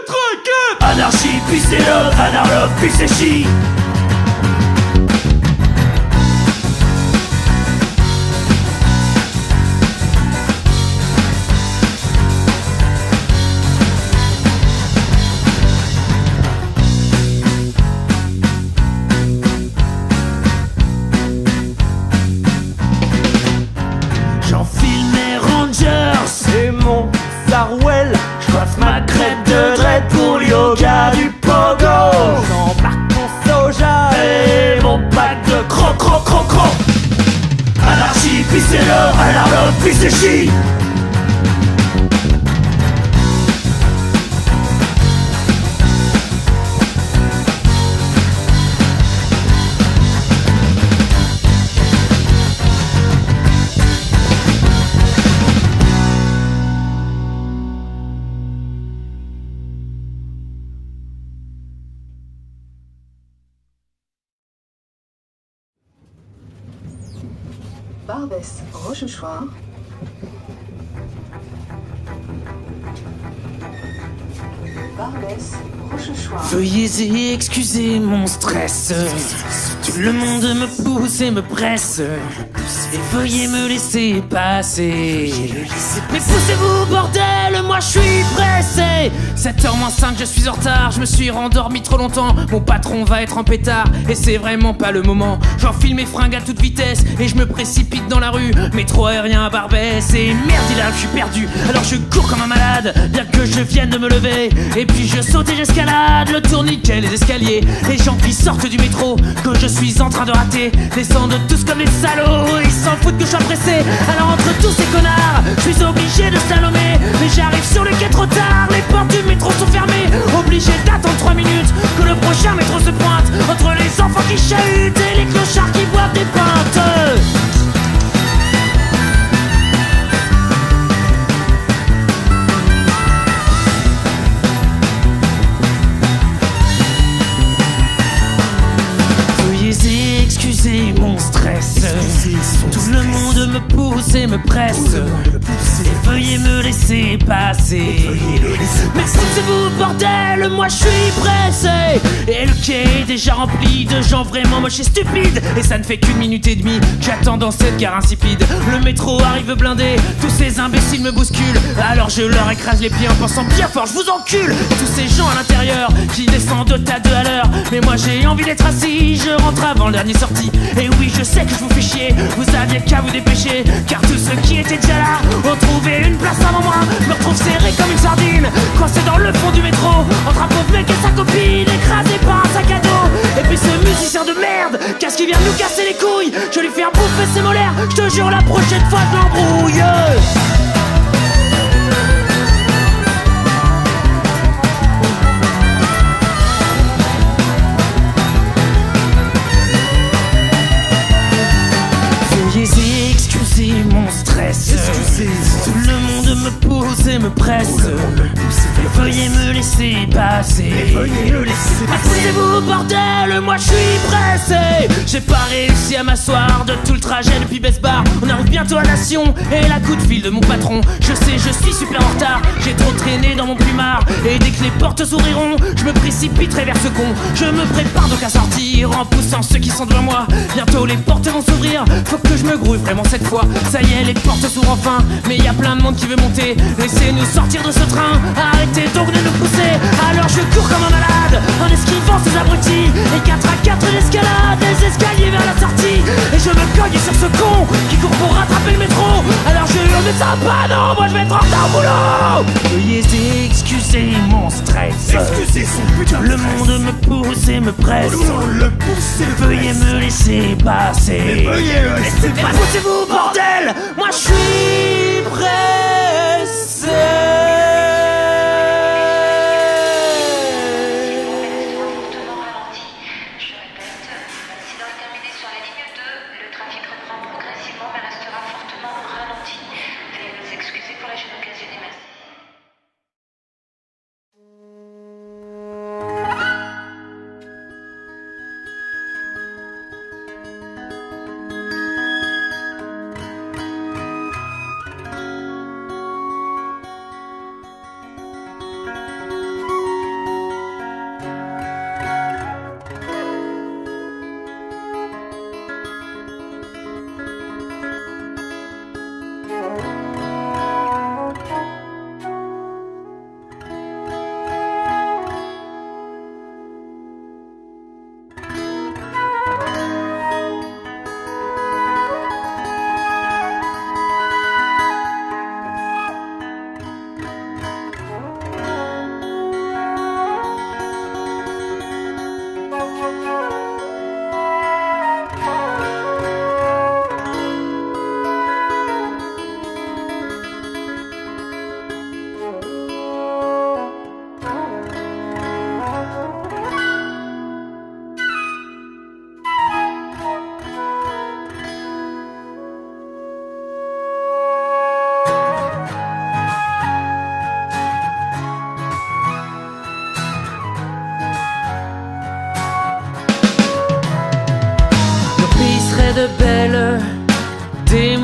traquette. Anarchie, puis c'est love, anarlove, puis c'est chi. J'enfile mes Rangers et mon Sarwell. J'coiffe ma crête de dread pour le yoga du pogo. J'embarque mon soja et mon pack de croc croc croc croc. Anarchie, puis c'est love, anarlove, puis c'est chi. Barbès, Rochechouart. Barbès, Rochechouart. Veuillez excuser mon stress. Tout le monde me pousse et me presse. Et veuillez me laisser passer. Mais poussez-vous bordel, moi je suis pressé. 7h moins 5, je suis en retard. Je me suis rendormi trop longtemps. Mon patron va être en pétard et c'est vraiment pas le moment. J'enfile mes fringues à toute vitesse et je me précipite dans la rue. Métro aérien à Barbès. Et merde il arrive, je suis perdu. Alors je cours comme un malade, bien que je vienne de me lever. Et puis je saute et j'escalade le tourniquet, les escaliers. Les gens qui sortent du métro que je suis en train de rater descendent tous comme des salauds. Ils s'en foutent que je sois pressé. Alors entre tous ces connards, je suis obligé de slalomer. Mais j'arrive sur le quai trop tard. Les portes du métro sont fermées. Obligé d'attendre 3 minutes que le prochain métro se pointe. Entre les enfants qui chahutent et les clochards qui boivent des pintes. Excusez mon stress. Tout le monde me pousse et me presse. Et veuillez me laisser passer. Mais poussez-vous bordel, moi je suis pressé. Et le quai est déjà rempli de gens vraiment moches et stupides. Et ça ne fait qu'une minute et demie que j'attends dans cette gare insipide. Le métro arrive blindé, tous ces imbéciles me bousculent. Alors je leur écrase les pieds en pensant bien fort, je vous encule. Tous ces gens à l'intérieur qui descendent de tas 2 à l'heure. Mais moi j'ai envie d'être assis, je rentre avant le dernier sorti. Et oui je sais que je vous fais chier, vous aviez qu'à vous dépêcher. Car tous ceux qui étaient déjà là ont trouvé une place avant moi. Je me retrouve serré comme une sardine, coincé dans le fond du métro, entre un pauvre mec et sa copine, écrasé par un sac à dos. Et puis ce musicien de merde, qu'est-ce qui vient de nous casser les couilles. Je vais lui faire bouffer ses molaires, je te jure la prochaine fois je l'embrouille. Excusez mon stress. Tout le monde me pousse et me presse. Et veuillez me laisser passer. Poussez-vous bordel, moi je suis pressé. J'ai pas réussi à m'asseoir de tout le trajet depuis Besbar. On arrive bientôt à Nation et la coup de fil de mon patron. Je sais, je suis super en retard. J'ai trop traîné dans mon plumard. Et dès que les portes s'ouvriront, je me précipiterai vers ce con. Je me prépare donc à sortir en poussant ceux qui sont devant moi. Bientôt les portes vont s'ouvrir. Faut que je me grouille vraiment cette fois. Ça y est, les portes s'ouvrent enfin. Mais y a plein de monde qui veut monter. Laissez-nous sortir de ce train. Arrêtez donc de nous pousser. Alors je cours comme un malade en esquivant ces abrutis. Et 4 à 4 l'escalade, les escaliers vers la sortie. Et je me cogne sur ce con qui court pour rattraper le métro. Alors je hurle mais ça va pas, non, moi je vais être en retard au boulot. Veuillez excuser mon stress. Excusez son putain de Le monde me pousse et me presse. le pousse et le Veuillez me laisser passer. Veuillez le laisser Mais passer. poussez-vous bordel, moi je suis pressé.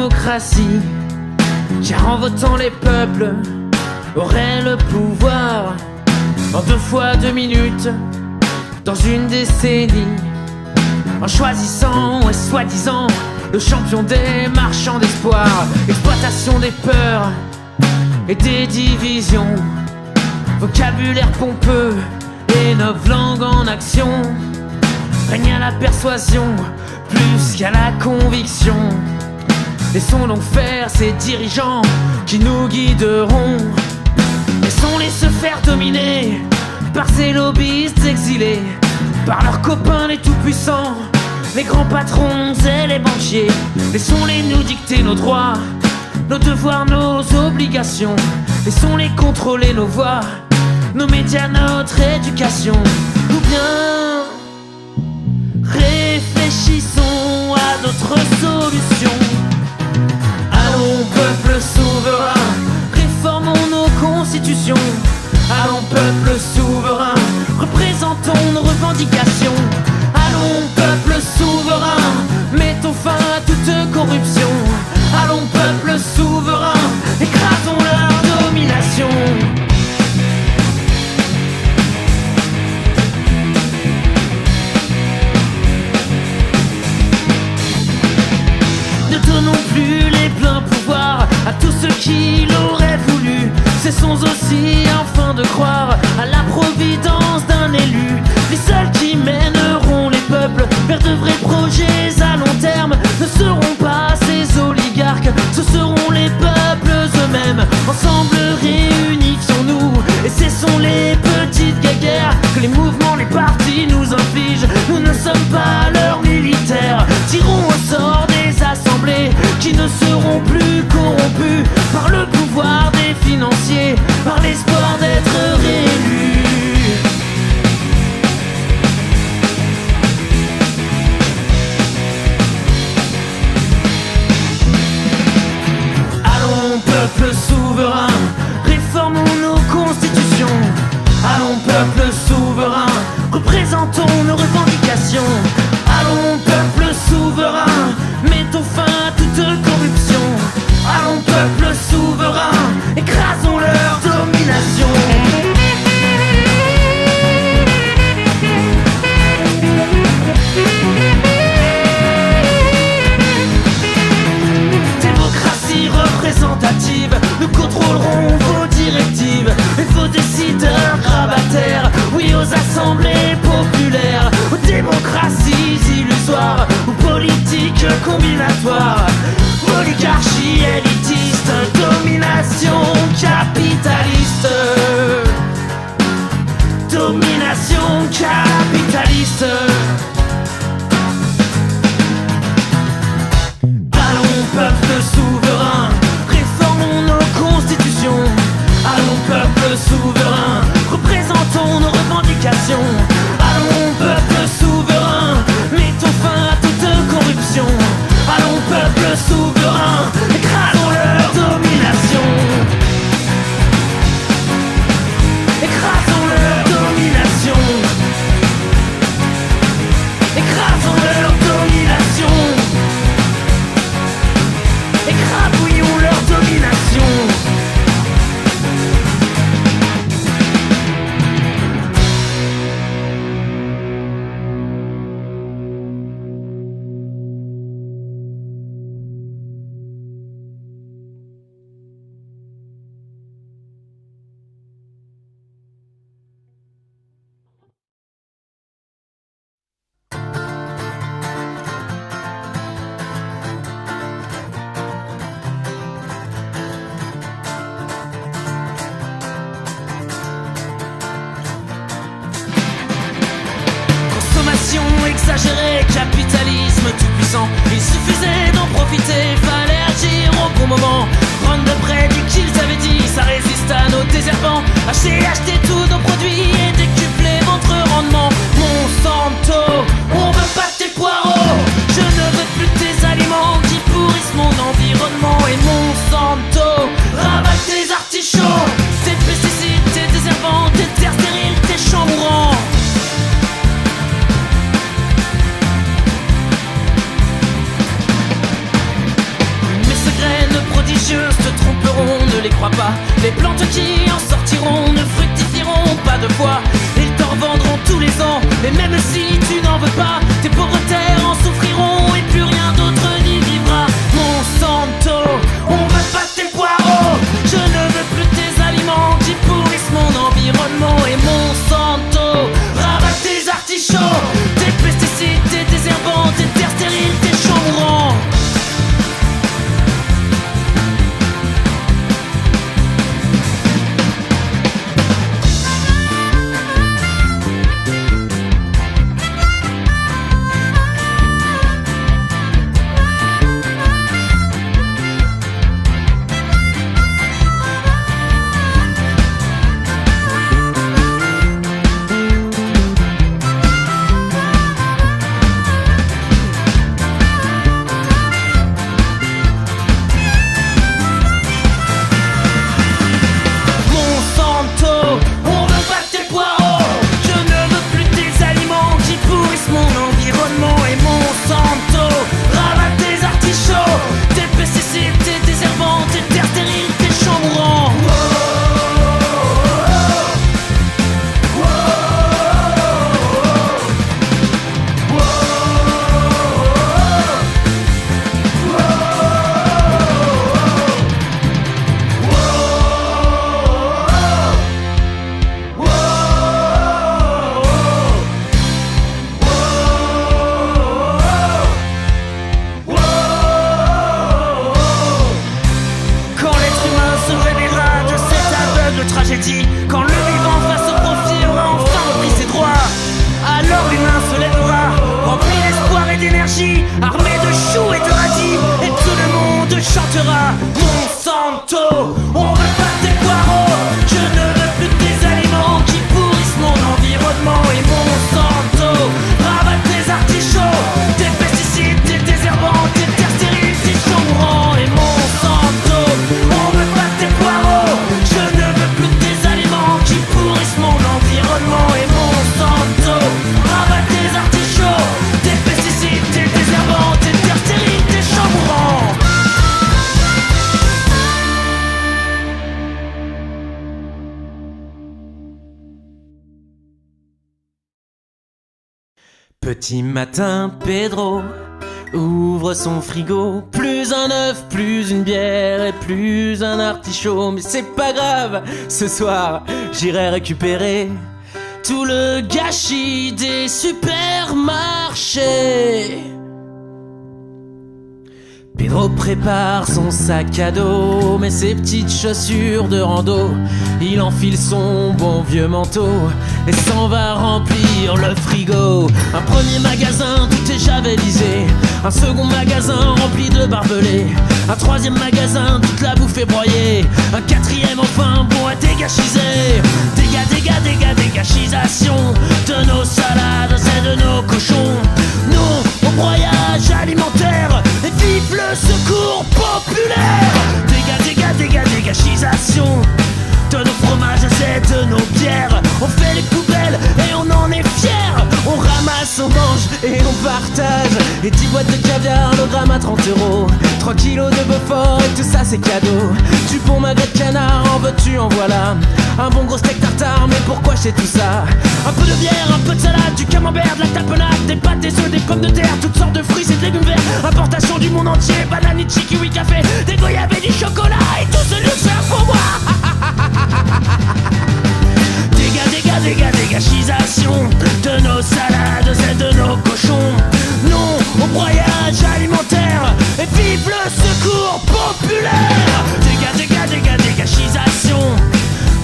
démocratie, car en votant les peuples auraient le pouvoir. En 2 fois 2 minutes, dans une décennie, en choisissant et soi-disant le champion des marchands d'espoir. Exploitation des peurs et des divisions, vocabulaire pompeux et 9 langues en action. Règne à la persuasion plus qu'à la conviction. Laissons donc faire ces dirigeants qui nous guideront. Laissons-les se faire dominer par ces lobbyistes exilés, par leurs copains les tout-puissants, les grands patrons et les banquiers. Laissons-les nous dicter nos droits, nos devoirs, nos obligations. Laissons-les contrôler nos voix, nos médias, notre éducation. Ou bien réfléchissons à d'autres solutions. Allons peuple souverain, réformons nos constitutions. Allons peuple souverain, représentons nos revendications. Allons peuple souverain, mettons fin à toute corruption. Allons peuple souverain, écrasons leur domination. Ne donnons plus les pleins pouvoirs à tous ceux qui l'auraient voulu. Cessons aussi enfin de croire à la providence d'un élu. Les seuls qui mèneront les peuples vers de vrais projets à long terme ne seront pas ces oligarques, ce seront les peuples eux-mêmes. Ensemble réunifions-nous et cessons les petites guerres que les mouvements, les partis nous infligent. Nous ne sommes pas leurs militaires. Tirons au sort des assemblées qui ne seront plus corrompues par le pouvoir des financiers, par l'espoir d'être réélus. Allons peuple souverain, réformons nos constitutions. Allons peuple souverain, représentons nos revendications. Allons peuple souverain, mettons fin à toute corruption. Allons peuple souverain, écrasons leur domination. Démocratie représentative, nous contrôlerons vos directives et vos décideurs grabataires. Oui aux assemblées populaires, aux démocraties illusoires, aux politiques combinatoires, oligarchie élitiste, domination capitaliste. Domination capitaliste. Allons peuple souverain, réformons nos constitutions. Allons peuple souverain, représentons nos revendications. Allons peuple souverain, mettons fin à toute corruption. Allons peuple souverain, écrasons leur domination. Écrasons leur domination. Écrasons leur domination. Écrabouillons leur domination. Exagéré, capitalisme tout puissant. Il suffisait d'en profiter, fallait agir au bon moment. Rundle dit qu'ils avaient dit, ça résiste à nos désherbants. Acheter tous nos produits et décupler votre rendement. Monsanto, on veut pas tes poireaux. Je ne veux plus tes aliments qui pourrissent mon environnement. Et Monsanto, ravage tes artichauts, tes pesticides, tes désherbants, tes terres stériles, tes champs mourants. Et même si tu n'en veux pas, tes pauvres terres en souffriront et plus rien d'autre n'y vivra. Monsanto, on veut pas tes poireaux, je ne veux plus tes aliments qui pourrissent mon environnement. Et Monsanto, rabat tes artichauts, tes pesticides, tes désherbants, tes terres stériles, tes champs mourants. Quand le vivant face au profit aura enfin repris ses droits, alors l'humain se lèvera, rempli d'espoir et d'énergie, armé de choux et de radis, et tout le monde chantera Monsanto, on veut pas tes poireaux, je ne veux plus tes aliments qui pourrissent mon environnement. Et Monsanto, rabat tes artichauts, tes pesticides, tes désherbants, tes terres stériles, tes champs mourants. Et Monsanto, on veut pas tes poireaux, je ne veux plus tes aliments qui pourrissent mon environnement. Et Monsanto, rabat tes artichauts, tes pesticides, tes désherbants, tes terres stériles, tes champs mourants. Petit matin, Pedro ouvre son frigo. Plus un œuf, plus une bière et plus un artichaut. Mais c'est pas grave, ce soir j'irai récupérer tout le gâchis des supermarchés. Pedro prépare son sac à dos, met ses petites chaussures de rando. Il enfile son bon vieux manteau et s'en va remplir le frigo. Un premier magasin, tout est javelisé. Un second magasin rempli de barbelés. Un troisième magasin, toute la bouffe est broyée. Un quatrième enfin bon à dégâchiser. Dégâchisation de nos salades et de nos cochons. Non au broyage alimentaire et vive le secours populaire. Dégâchisation de nos fromages et de nos bières. On fait les poubelles et on en est fiers. On ramasse, on mange et on partage. Et 10 boîtes de caviar, le gramme à 30 €. 3 kilos de Beaufort et tout ça c'est cadeau. Du bon magret de canard, en veux-tu, en voilà. Un bon gros steak tartare, mais pourquoi je sais tout ça? Un peu de bière, un peu de salade, du camembert, de la tapenade, des pâtes, des œufs, des pommes de terre, toutes sortes de fruits et de légumes verts. Importation du monde entier, banane, litchi, kiwi, café, des goyaves et du chocolat. Et tout ce luxe pour moi. Dégâchisation de nos salades et de nos cochons. Non au broyage alimentaire et vive le secours populaire. Dégâchisation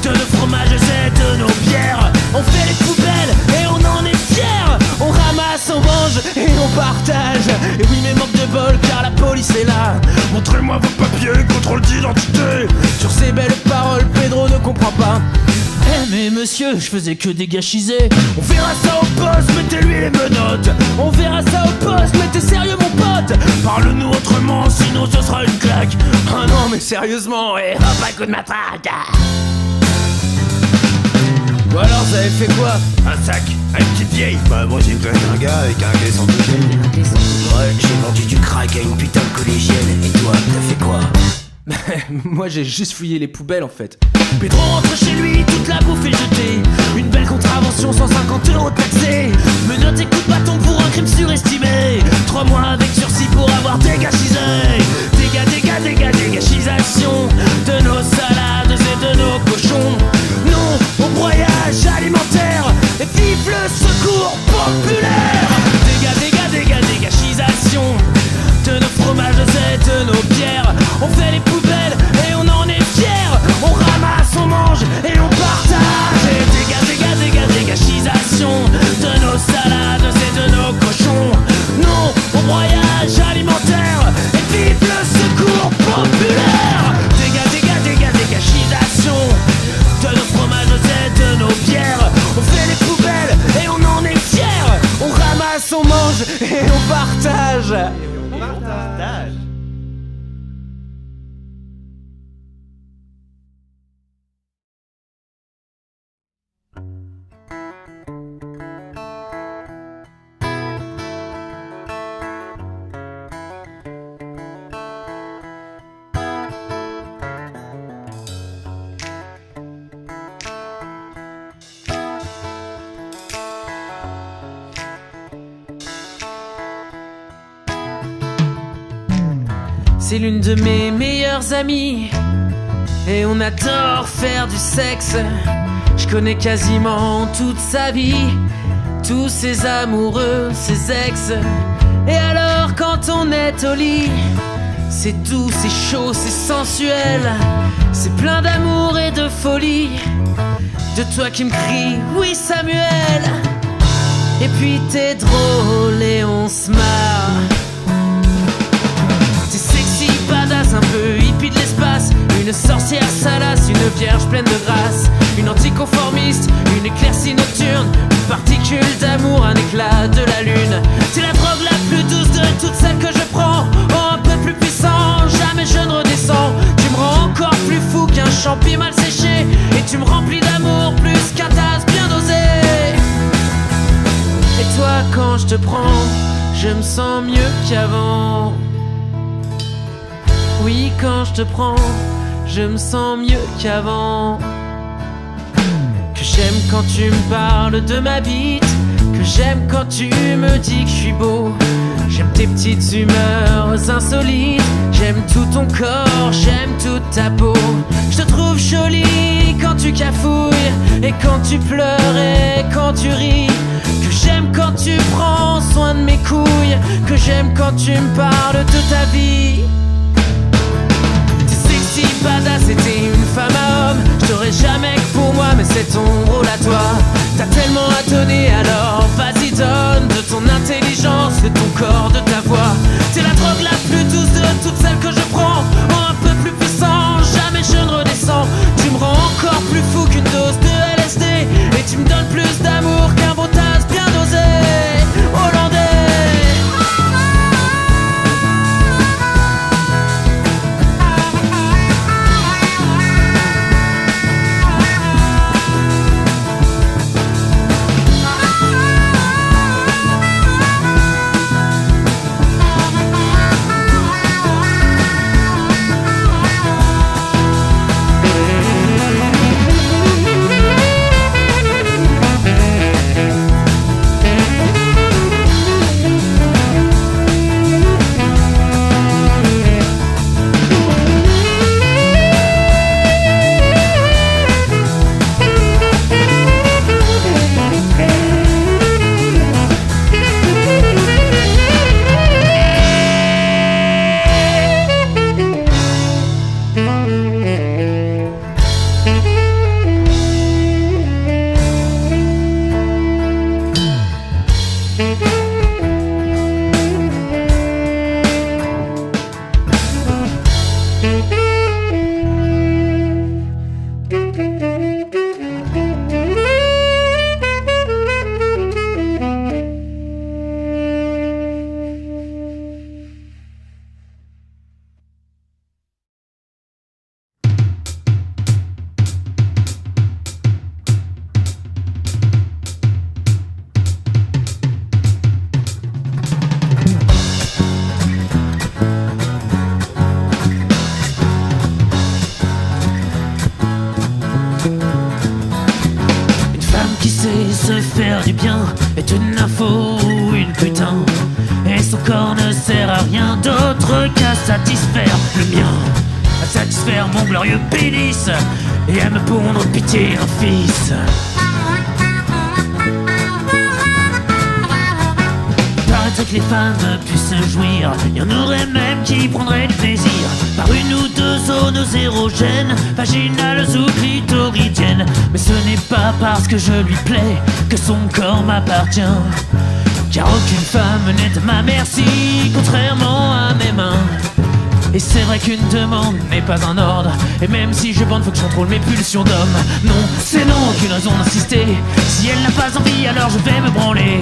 de nos fromages et de nos bières. On fait les poubelles et on en est fiers. On ramasse, on mange et on partage. Et oui mais manque de bol car la police est là. Montrez-moi vos papiers, contrôle d'identité. Sur ces belles paroles, Pedro ne comprend pas. Eh mais monsieur, je faisais que dégâchiser. On verra ça au poste, mettez-lui les menottes. On verra ça au poste, mais t'es sérieux mon pote? Parle-nous autrement, sinon ce sera une claque. Ah non mais sérieusement, hop un coup de matraque. Ou alors vous avez fait quoi? Un sac à une petite vieille? Bah moi j'ai connu un gars avec un caisson de bouteille. Ouais, j'ai vendu du crack à une putain de collégienne. Et toi, t'as fait quoi? Moi j'ai juste fouillé les poubelles en fait. Pedro rentre chez lui, toute la bouffe est jetée. Une belle contravention, 150 € taxés. on mange et on partage. C'est l'une de mes meilleures amies et on adore faire du sexe. Je connais quasiment toute sa vie, tous ses amoureux, ses ex. Et alors quand on est au lit, c'est doux, c'est chaud, c'est sensuel, c'est plein d'amour et de folie. De toi qui me crie oui Samuel. Et puis t'es drôle et on se marre. T'es sexy, badass, un peu hippie de l'espace. Une sorcière salace, une vierge pleine de grâce. Une anticonformiste, une éclaircie nocturne. Une particule d'amour, un éclat de la lune. T'es la drogue la plus douce de toutes celles que je prends. Oh, un peu plus puissant, jamais je ne redescends. Tu me rends encore plus fou qu'un champi mal séché. Et tu me remplis d'amour plus qu'un tasse bien dosé. Et toi quand je te prends, je me sens mieux qu'avant. Oui, quand je te prends, je me sens mieux qu'avant. Que j'aime quand tu me parles de ma bite, que j'aime quand tu me dis que je suis beau. J'aime tes petites humeurs insolites, j'aime tout ton corps, j'aime toute ta peau. Je te trouve jolie quand tu cafouilles, et quand tu pleures et quand tu ris. Que j'aime quand tu prends soin de mes couilles, que j'aime quand tu me parles de ta vie. Si badass, c'était une femme à homme. Je t'aurais jamais que pour moi, mais c'est ton rôle à toi. T'as tellement à donner, alors vas-y donne. De ton intelligence, de ton corps, de ta voix. T'es la drogue la plus douce de toutes celles que je prends. Oh, un peu plus puissant, jamais je ne redescends. Tu me rends encore plus fou qu'une dose de LSD. Et tu me donnes plus d'amour qu'un bon tasse bien dosé. Hollandais. Du bien est une info ou une putain, et son corps ne sert à rien d'autre qu'à satisfaire le mien, à satisfaire mon glorieux pénis et à me pondre pitié un fils. Paraîtrait que les femmes puissent jouir, y en aurait même qui prendraient du plaisir par une ou deux zones érogènes, vaginales ou clitoridiennes. Mais ce n'est pas parce que je lui plais que son corps m'appartient, car aucune femme n'est de ma merci, contrairement à mes mains. Et c'est vrai qu'une demande n'est pas un ordre, et même si je bande, faut que je contrôle mes pulsions d'homme. Non, c'est non, aucune raison d'insister. Si elle n'a pas envie, alors je vais me branler.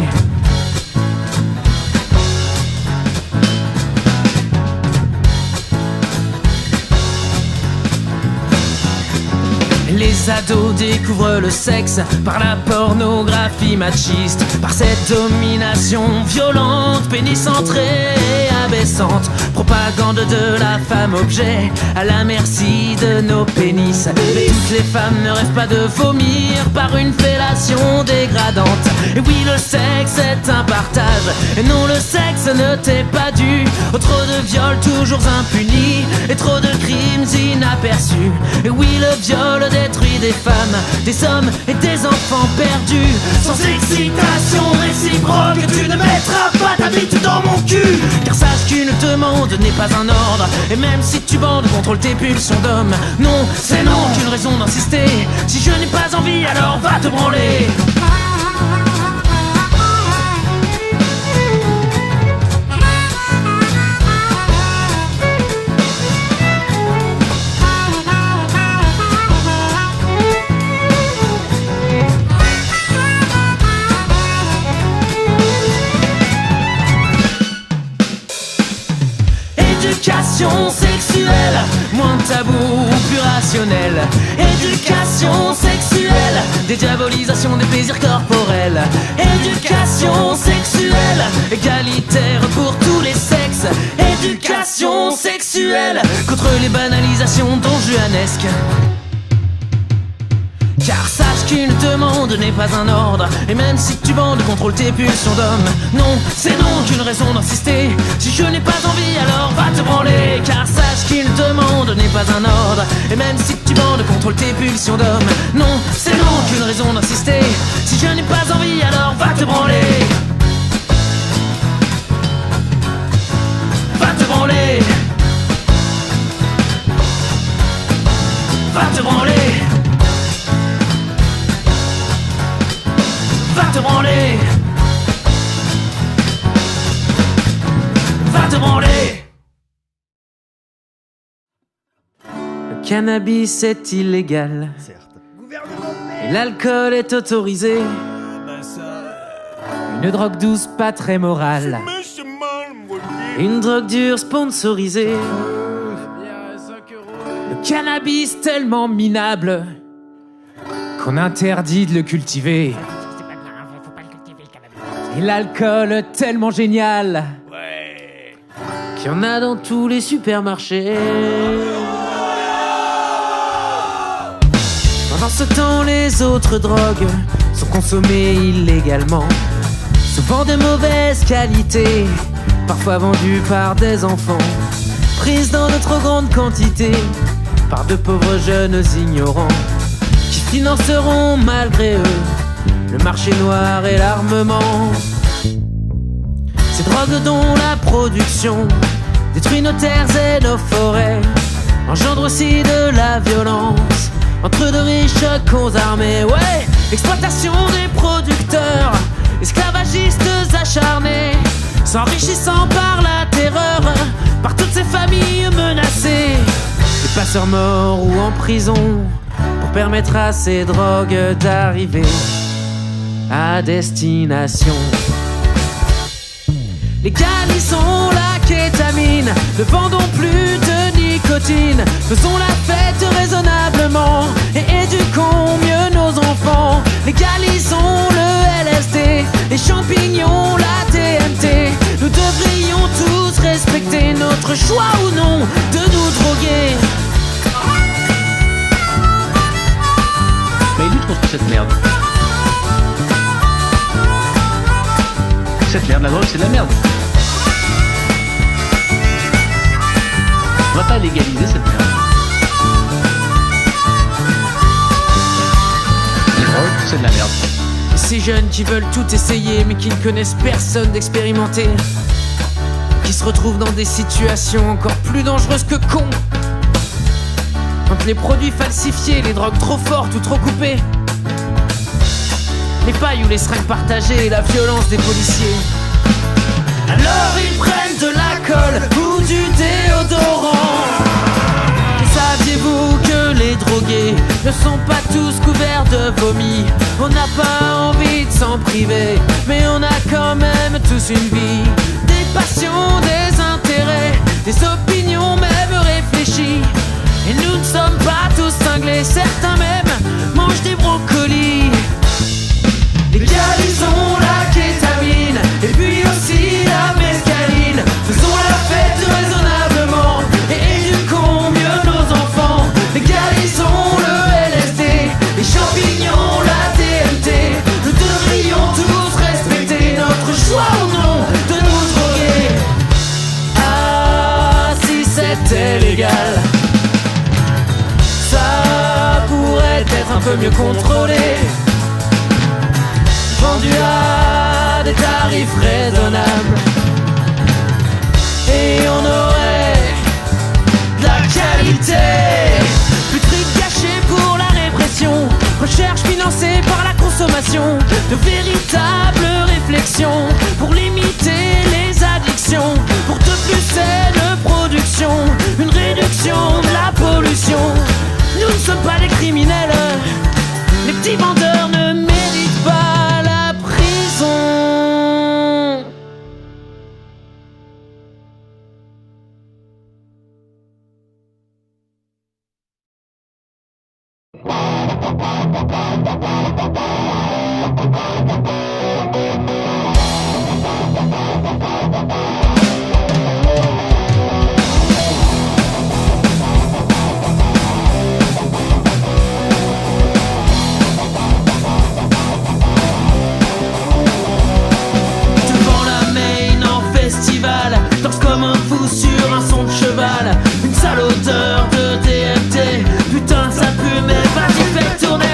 Les ados découvrent le sexe par la pornographie machiste, par cette domination violente, pénicentrée et abaissante. Propagande de la femme objet à la merci de nos pénis. Mais toutes les femmes ne rêvent pas de vomir par une fellation dégradante. Et oui, le sexe est un partage, et non, le sexe ne t'est pas dû. Oh, trop de viols toujours impunis, et trop de crimes inaperçus. Et oui, le viol détruit des femmes, des hommes et des enfants perdus. Sans excitation réciproque, tu ne mettras pas ta bite dans mon cul. Car sache qu'une demande n'est pas un ordre, et même si tu bandes, contrôle tes pulsions d'homme. Non, c'est non, qu'une raison d'insister. Si je n'ai pas envie, alors va te branler. Éducation sexuelle, moins de tabous, plus rationnel. Éducation sexuelle, dédiabolisation des plaisirs corporels. Éducation sexuelle, égalitaire pour tous les sexes. Éducation sexuelle, contre les banalisations donjuanesques. Car sache qu'une demande n'est pas un ordre, et même si tu bandes, contrôle tes pulsions d'homme. Non, c'est non, qu'une raison d'insister. Si je n'ai pas envie, alors va te branler. Car sache qu'une demande n'est pas un ordre, et même si tu bandes, contrôle tes pulsions d'homme. Non, c'est non, qu'une raison d'insister. Si je n'ai pas envie, alors va te branler. Va te branler. Va te branler. Va te branler. Va te branler. Le cannabis est illégal, et l'alcool est autorisé. Une drogue douce pas très morale, une drogue dure sponsorisée. Le cannabis tellement minable qu'on interdit de le cultiver. Et l'alcool tellement génial, qu'il y en a dans tous les supermarchés. Pendant ce temps, les autres drogues sont consommées illégalement, souvent de mauvaise qualité, parfois vendues par des enfants, prises dans de trop grandes quantités par de pauvres jeunes ignorants qui financeront malgré eux le marché noir et l'armement. Ces drogues dont la production détruit nos terres et nos forêts engendre aussi de la violence entre de riches cons armés. Ouais, exploitation des producteurs, esclavagistes acharnés, s'enrichissant par la terreur, par toutes ces familles menacées. Des passeurs morts ou en prison pour permettre à ces drogues d'arriver à destination. Légalisons la kétamine, ne vendons plus de nicotine, faisons la fête raisonnablement et éduquons mieux nos enfants. Légalisons le LSD, les champignons, la TNT. Nous devrions tous respecter notre choix ou non de nous droguer. Mais lutte contre cette merde. Cette merde, la drogue, c'est de la merde. On va pas légaliser cette merde. La drogue, c'est de la merde. Ces jeunes qui veulent tout essayer mais qui ne connaissent personne d'expérimenté, qui se retrouvent dans des situations encore plus dangereuses que cons. Entre les produits falsifiés, les drogues trop fortes ou trop coupées, les pailles ou les seringues partagées et la violence des policiers. Alors ils prennent de l'alcool ou du déodorant. Et saviez-vous que les drogués ne sont pas tous couverts de vomi? On n'a pas envie de s'en priver, mais on a quand même tous une vie, des passions, des intérêts, des opinions même réfléchies. Et nous ne sommes pas tous cinglés, certains même mange des brocolis. Légalisons la kétamine et puis aussi la mescaline. Faisons la fête raisonnablement et éduquons mieux nos enfants. Légalisons le LSD, les champignons, la TNT. Nous devrions tous respecter notre choix ou non de nous droguer. Ah, si c'était légal, ça pourrait être un peu mieux contrôlé, vendu à des tarifs raisonnables, et on aurait de la qualité. Plus de fric gâché pour la répression, recherche financée par la consommation, de véritables réflexions pour limiter les addictions, pour de plus saine production, une réduction de la pollution. Nous ne sommes pas des criminels, les petits vendeurs ne méritent pas la prison. Devant la main en festival, danse comme un fou sur un son de cheval. Une sale odeur de DMT, putain ça pue mais vas-y fais tourner.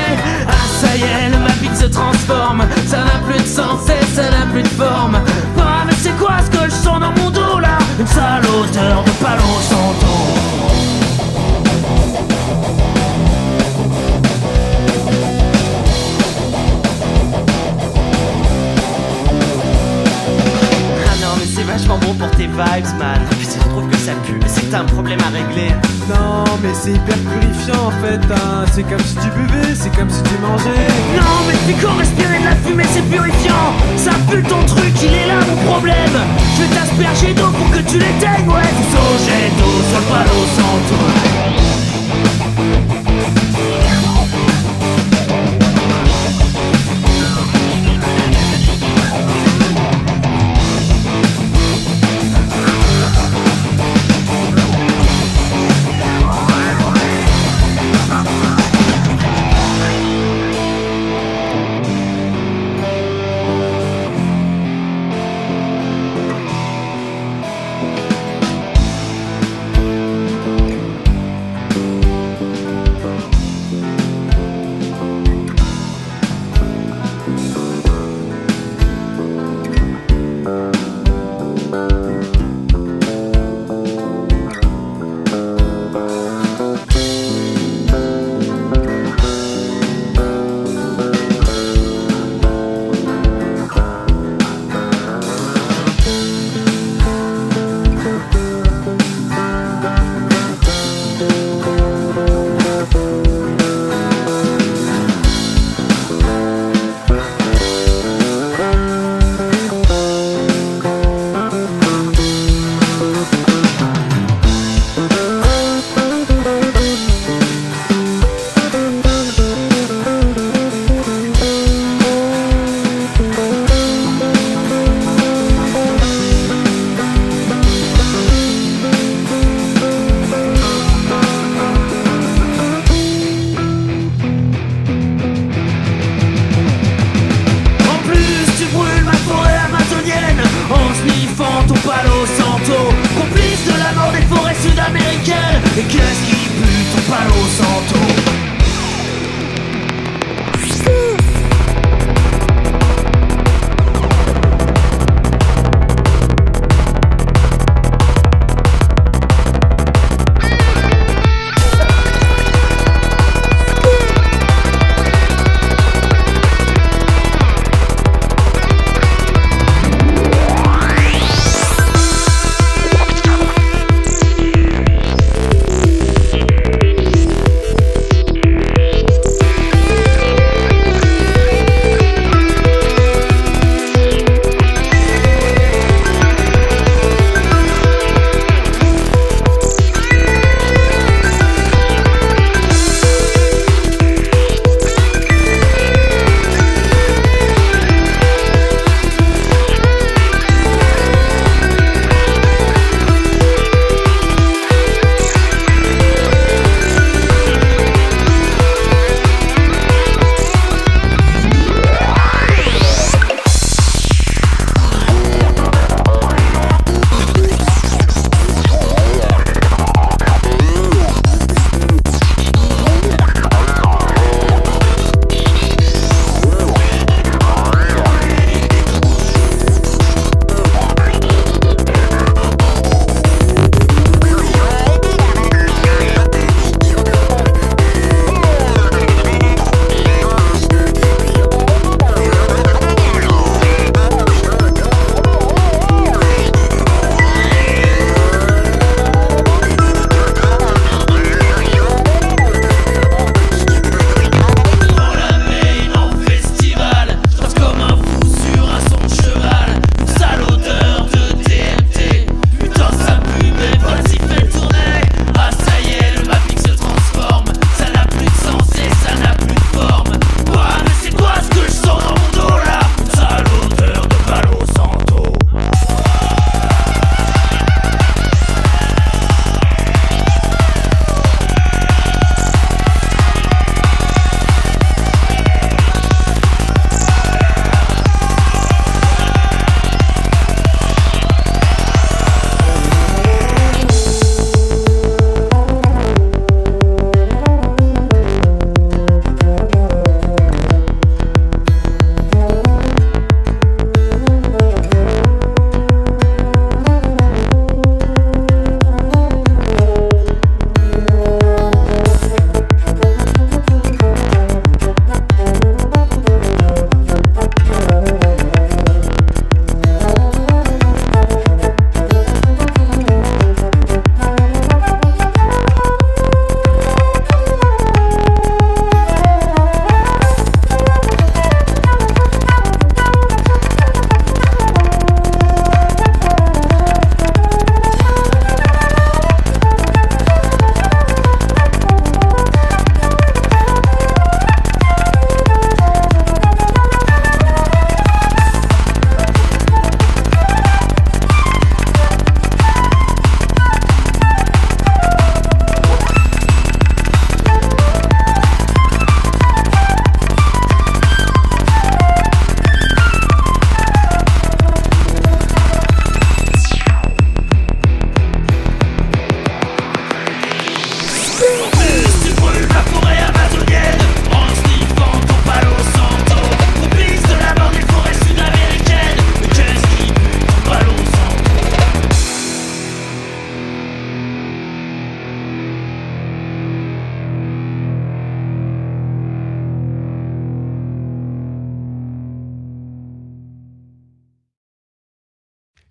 Ah ça y est, ma vie se transforme, ça n'a plus de sens et ça n'a plus de forme. Ah mais c'est quoi ce que je sens dans mon dos là? Une sale odeur de Palo Santo. Vachement bon pour tes vibes, man. Puis si tu trouves que ça pue, c'est que t'as un problème à régler. Non, mais c'est hyper purifiant en fait, hein. C'est comme si tu buvais, c'est comme si tu mangeais. Non, mais puis qu'on respirer de la fumée, c'est purifiant. Ça pue ton truc, il est là mon problème. Je vais t'asperger d'eau pour que tu l'éteignes, ouais. Du jet d'eau sur le Palo Santo. Et qu'est-ce qui pue ton Palo Santo?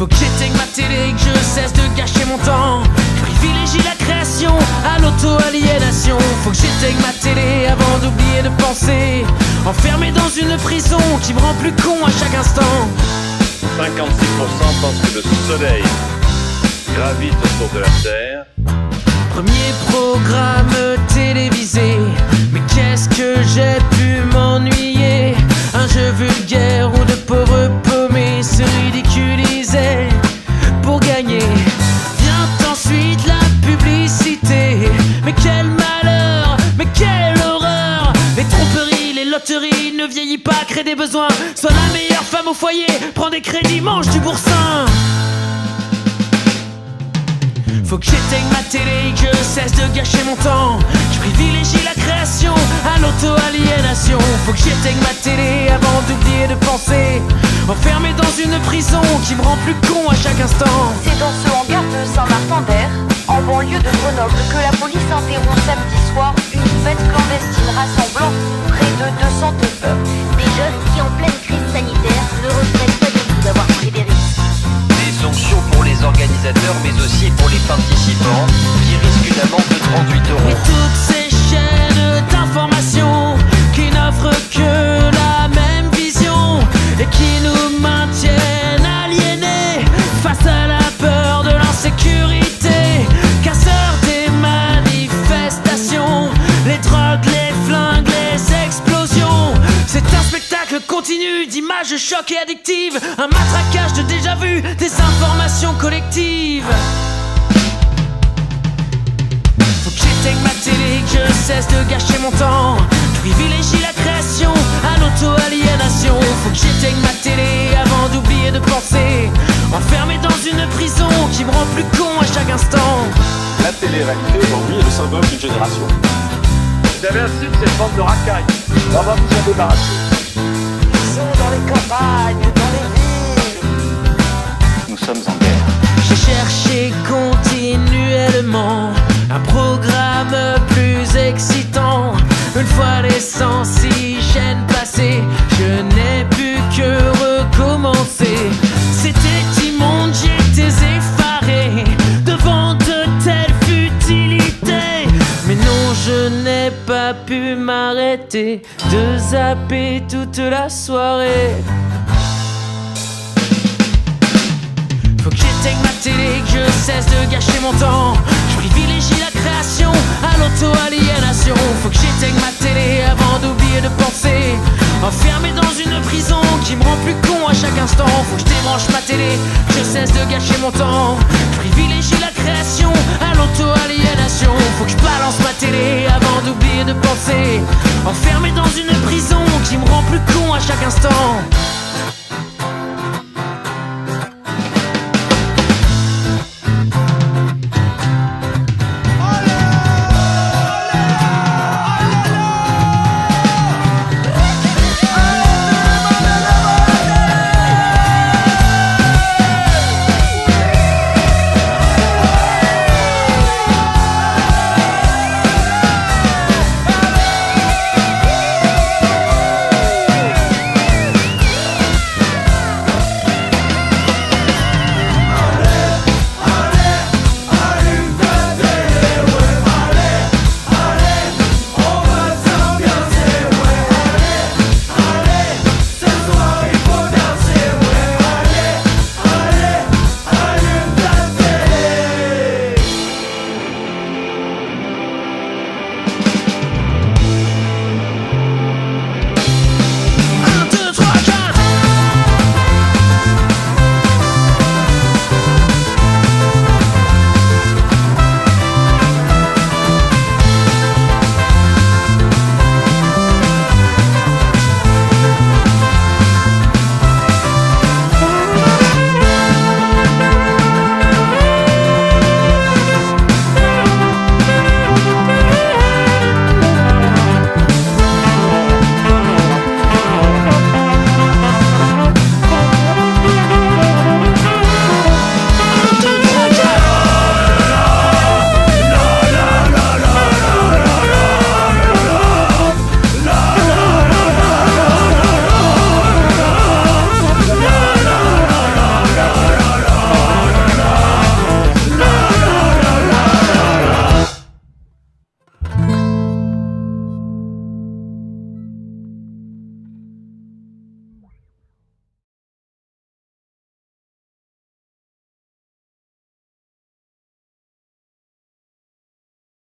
Faut que j'éteigne ma télé, que je cesse de gâcher mon temps. Je privilégie la création à l'auto-aliénation. Faut que j'éteigne ma télé avant d'oublier de penser. Enfermé dans une prison qui me rend plus con à chaque instant. 56% pensent que le soleil gravite autour de la Terre. Premier programme télévisé, mais qu'est-ce que j'ai pu m'ennuyer. Un jeu vulgaire où de pauvres paumés se ridiculisaient pour gagner. Vient ensuite la publicité, mais quel malheur, mais quelle horreur. Les tromperies, les loteries, ne vieillis pas, crée des besoins. Sois la meilleure femme au foyer, prends des crédits, mange du boursin. Faut que j'éteigne ma télé, que je cesse de gâcher mon temps. Je privilégie la création à l'auto-aliénation. Faut que j'éteigne ma télé avant d'oublier de penser. Enfermé dans une prison qui me rend plus con à chaque instant. C'est dans ce hangar de Saint-Martin-d'Air, en banlieue de Grenoble, que la police interrompt samedi soir une fête clandestine rassemblant près de 200 teufeurs. Des jeunes qui, en pleine crise sanitaire, ne regrettent pas du tout d'avoir pris des risques. Des sanctions pour les organisateurs, mais aussi pour les participants, qui risquent une amende de 38 Et €. toutes ces chaînes d'information qui n'offrent que la même vision et qui nous maintiennent aliénés face à la peur de l'insécurité. Casseurs des manifestations, les drogues, les flingues, les explosions. C'est un spectacle continu d'images chocs et addictives, un matraquage de déjà-vu, des informations collectives. Faut que j'éteigne ma télé, que je cesse de gâcher mon temps. Je privilégie la création à l'auto-aliénation. Faut que j'éteigne ma télé avant d'oublier de penser. Enfermé dans une prison qui me rend plus con à chaque instant. La télé-réalité aujourd'hui est le symbole d'une génération. Vous avez ainsi de cette bande de racailles. On va vous en débarrasser. Ils sont dans les campagnes, dans les villes. Nous sommes en guerre. J'ai cherché continuellement un programme plus excitant. Une fois les 106 chaînes passées, je n'ai pu que recommencer. C'était immonde, j'étais effaré devant de telles futilités. Mais non, je n'ai pas pu m'arrêter de zapper toute la soirée. Faut que j'éteigne ma télé, que je cesse de gâcher mon temps. Je privilégie la création à l'auto-aliénation. Faut que j'éteigne ma télé avant d'oublier de penser. Enfermé dans une prison qui me rend plus con à chaque instant. Faut que je débranche ma télé, que je cesse de gâcher mon temps. Je privilégie la création à l'auto-aliénation. Faut que je balance ma télé avant d'oublier de penser. Enfermé dans une prison qui me rend plus con à chaque instant.